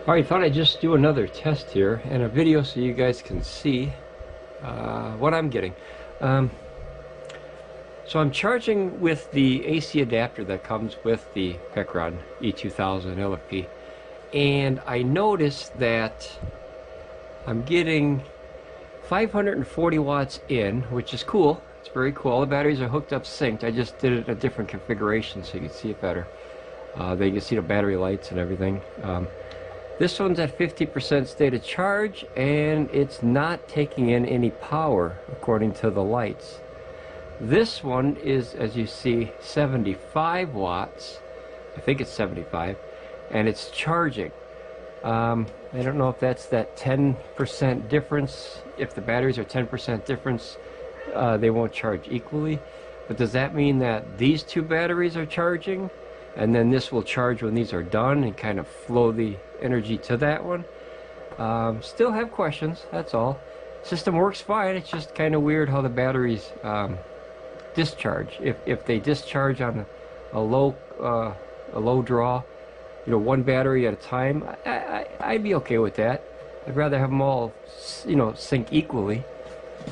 Alright, thought I'd just do another test here and a video so you guys can see what I'm getting. So I'm charging with the AC adapter that comes with the PECRON E2000LFP, and I noticed that I'm getting 540 watts in, which is cool. It's very cool. All the batteries are hooked up synced. I just did it in a different configuration so you can see it better. They can see the battery lights and everything. This one's at 50% state of charge, and it's not taking in any power according to the lights. This one is, as you see, 75 watts. I think it's 75, and it's charging. I don't know if that's that 10% difference. If the batteries are 10% difference, they won't charge equally. But does that mean that these two batteries are charging, and then this will charge when these are done and kind of flow the energy to that one? Still have questions, that's all. System works fine. It's just kind of weird how the batteries discharge. If they discharge on a low draw, you know, one battery at a time, I'd be okay with that. I'd rather have them all, you know, sync equally,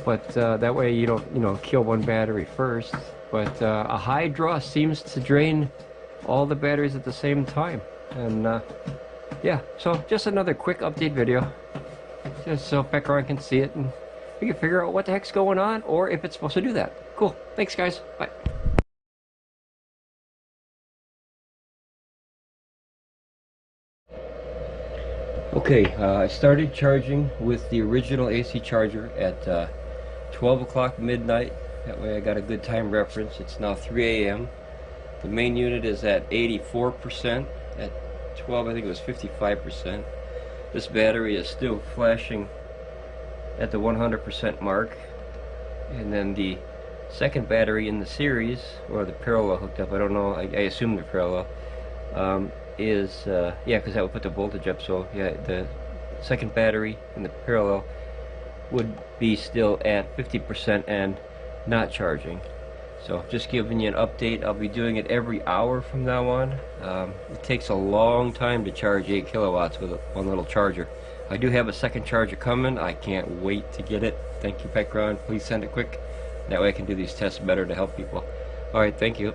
but that way you don't, you know, kill one battery first. But a high draw seems to drain all the batteries at the same time. And yeah, so just another quick update video, just so PECRON can see it and we can figure out what the heck's going on, or if it's supposed to do that. Cool. Thanks, guys. Bye. Okay, I started charging with the original AC charger at 12 o'clock midnight. That way I got a good time reference. It's now 3 a.m. The main unit is at 84%. At 12, I think it was 55%. This battery is still flashing at the 100% mark. And then the second battery in the series, or the parallel hooked up, I don't know, I assume the parallel, is, yeah, because that would put the voltage up. So yeah, the second battery in the parallel would be still at 50% and not charging. So just giving you an update. I'll be doing it every hour from now on. It takes a long time to charge 8 kilowatts with one little charger. I do have a second charger coming. I can't wait to get it. Thank you, PECRON. Please send it quick. That way I can do these tests better to help people. Alright, thank you.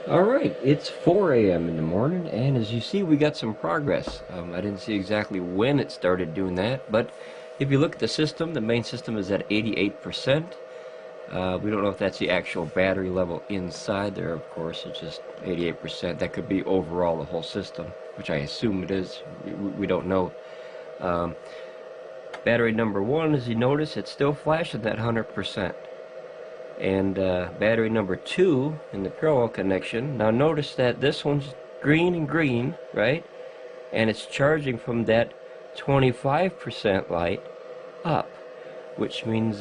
Alright, it's 4 a.m. in the morning, and as you see, we got some progress. I didn't see exactly when it started doing that, but if you look at the system, the main system is at 88%. We don't know if that's the actual battery level inside there, of course. It's just 88%. That could be overall the whole system, which I assume it is. We don't know. Battery number 1, as you notice, it's still flashing that 100%. And battery number 2 in the parallel connection, now notice that this one's green and green, right? And it's charging from that 25% light up, which means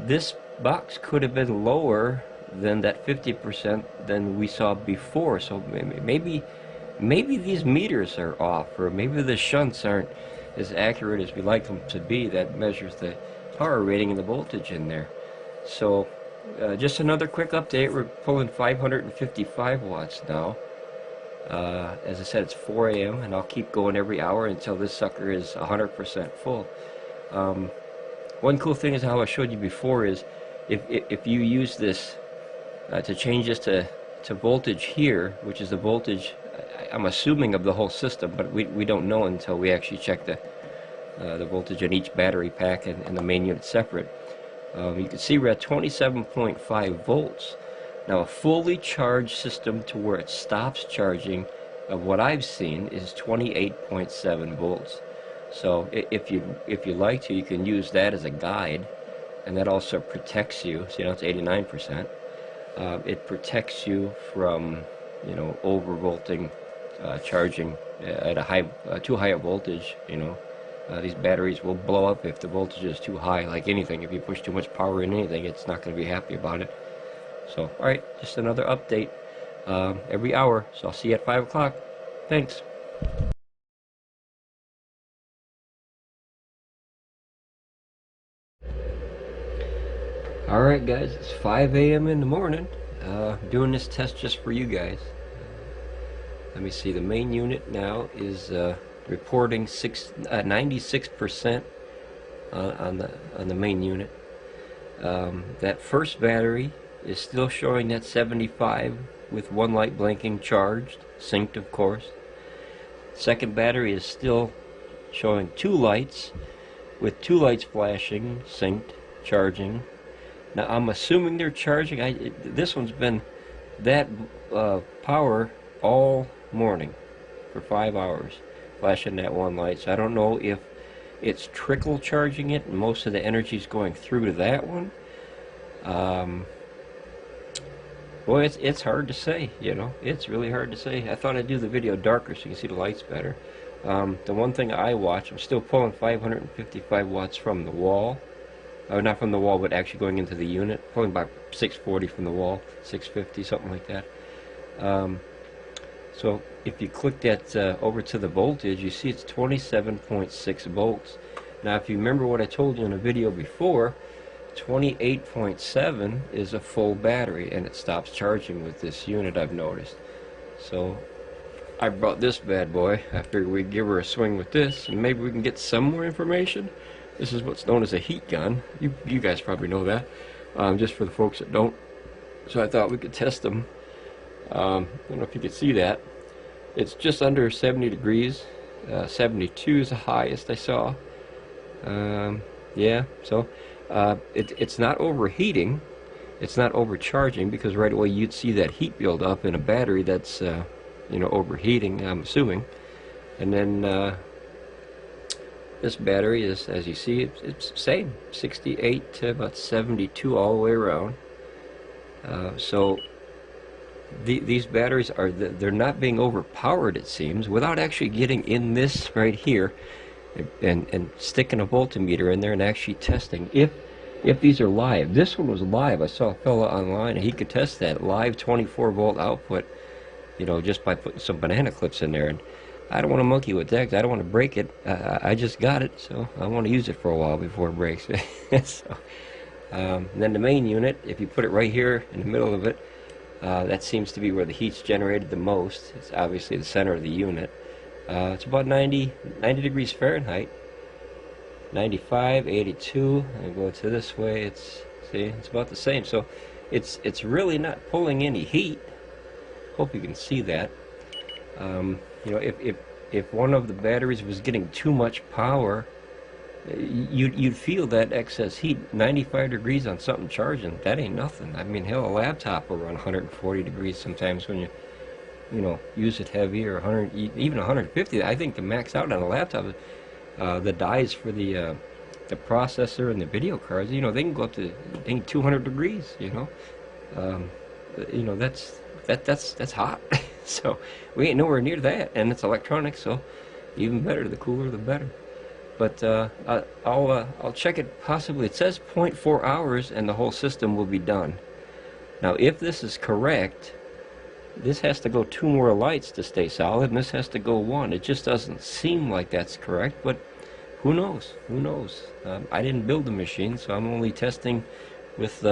this box could have been lower than that 50% than we saw before. So maybe these meters are off, or maybe the shunts aren't as accurate as we like them to be. That measures the power rating and the voltage in there. So just another quick update. We're pulling 555 watts now. As I said, it's 4 a.m. and I'll keep going every hour until this sucker is 100% full. One cool thing is how I showed you before is if you use this to change this to voltage here, which is the voltage I'm assuming of the whole system, but we don't know until we actually check the voltage in each battery pack and the main unit separate. You can see we're at 27.5 volts. Now a fully charged system to where it stops charging, of what I've seen, is 28.7 volts. So if you like to, you can use that as a guide, and that also protects you. So, you know, it's 89%. It protects you from, you know, overvolting, charging at a too high a voltage. You know, these batteries will blow up if the voltage is too high. Like anything, if you push too much power in anything, it's not going to be happy about it. So, alright, just another update every hour. So I'll see you at 5 o'clock. Thanks. Alright guys, it's 5 a.m. in the morning. doing this test just for you guys. Let me see, the main unit now is reporting 96% on the main unit. That first battery is still showing that 75 with one light blinking, charged, synced of course. Second battery is still showing two lights with two lights flashing, synced, charging. Now I'm assuming they're charging. This one's been that power all morning for 5 hours, flashing that one light. So I don't know if it's trickle charging it and most of the energy is going through to that one. Boy, it's hard to say, you know. It's really hard to say. I thought I'd do the video darker so you can see the lights better. The one thing I watch, I'm still pulling 555 watts from the wall. Not from the wall, but actually going into the unit. Pulling about 640 from the wall, 650, something like that. So if you click that over to the voltage, you see it's 27.6 volts. Now if you remember what I told you in a video before, 28.7 is a full battery and it stops charging with this unit, I've noticed. So I brought this bad boy. I figured we'd give her a swing with this and maybe we can get some more information. This is what's known as a heat gun. You guys probably know that, just for the folks that don't. So I thought we could test them. I don't know if you could see that. It's just under 70 degrees. 72 is the highest I saw. Yeah, so it's not overheating. It's not overcharging, because right away you'd see that heat build up in a battery that's you know, overheating, I'm assuming. And then this battery is, as you see, it's same, 68 to about 72 all the way around. So these batteries are, they're not being overpowered, it seems, without actually getting in this right here and sticking a voltmeter in there and actually testing if these are live. This one was live. I saw a fella online and he could test that live 24 volt output, you know, just by putting some banana clips in there. And I don't want to monkey with that, 'cause I don't want to break it. I just got it, so I want to use it for a while before it breaks. So, and then the main unit, if you put it right here in the middle of it, that seems to be where the heat's generated the most. It's obviously the center of the unit. It's about 90 degrees Fahrenheit. 95, 82. I go to this way. It's about the same. So it's really not pulling any heat. Hope you can see that. You know, if one of the batteries was getting too much power, you'd feel that excess heat. 95 degrees on something charging, that ain't nothing. I mean, hell, a laptop will run 140 degrees sometimes when you know, use it heavy, or 100, even 150. I think to max out on a laptop, the dies for the processor and the video cards, you know, they can go up to 200 degrees. You know, that's hot. So we ain't nowhere near that, and it's electronics, so even better. The cooler, the better. But I'll check it. Possibly, it says 0.4 hours, and the whole system will be done. Now, if this is correct, this has to go 2 more lights to stay solid, and this has to go 1. It just doesn't seem like that's correct, but who knows? Who knows? I didn't build the machine, so I'm only testing with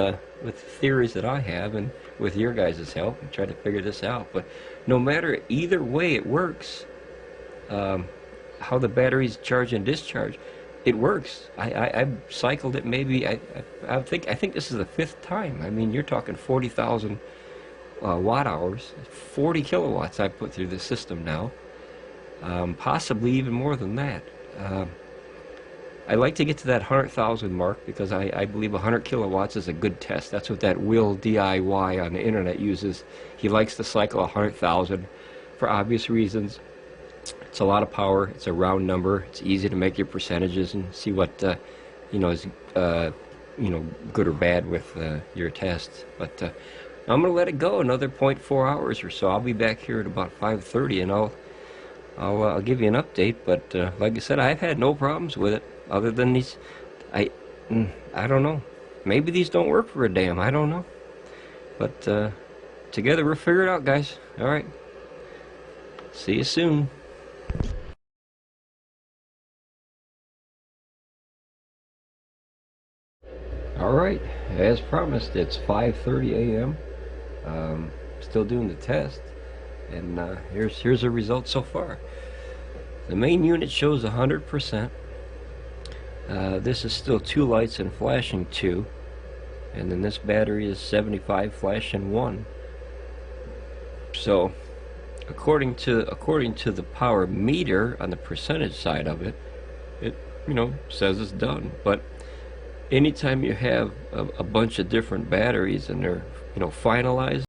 theories that I have and with your guys' help and try to figure this out. But no matter either way it works, how the batteries charge and discharge, it works. I've cycled it maybe. I think this is the 5th time. I mean, you're talking 40,000 watt hours, 40 kilowatts I put through the system now, possibly even more than that. I like to get to that 100,000 mark, because I believe 100 kilowatts is a good test. That's what that Will DIY on the internet uses. He likes to cycle 100,000 for obvious reasons. It's a lot of power. It's a round number. It's easy to make your percentages and see what you know, is you know, good or bad with your test. But I'm gonna let it go another 0.4 hours or so. I'll be back here at about 5:30, and I'll give you an update. But like I said, I've had no problems with it, other than these. I don't know. Maybe these don't work for a damn. I don't know. But together we'll figure it out, guys. All right. See you soon. All right. As promised, it's 5:30 a.m. Still doing the test, and here's the result so far. The main unit shows 100%. This is still 2 lights and flashing 2, and then this battery is 75 flashing 1. So according to the power meter on the percentage side of it, it says it's done. But anytime you have a bunch of different batteries and they're finalized,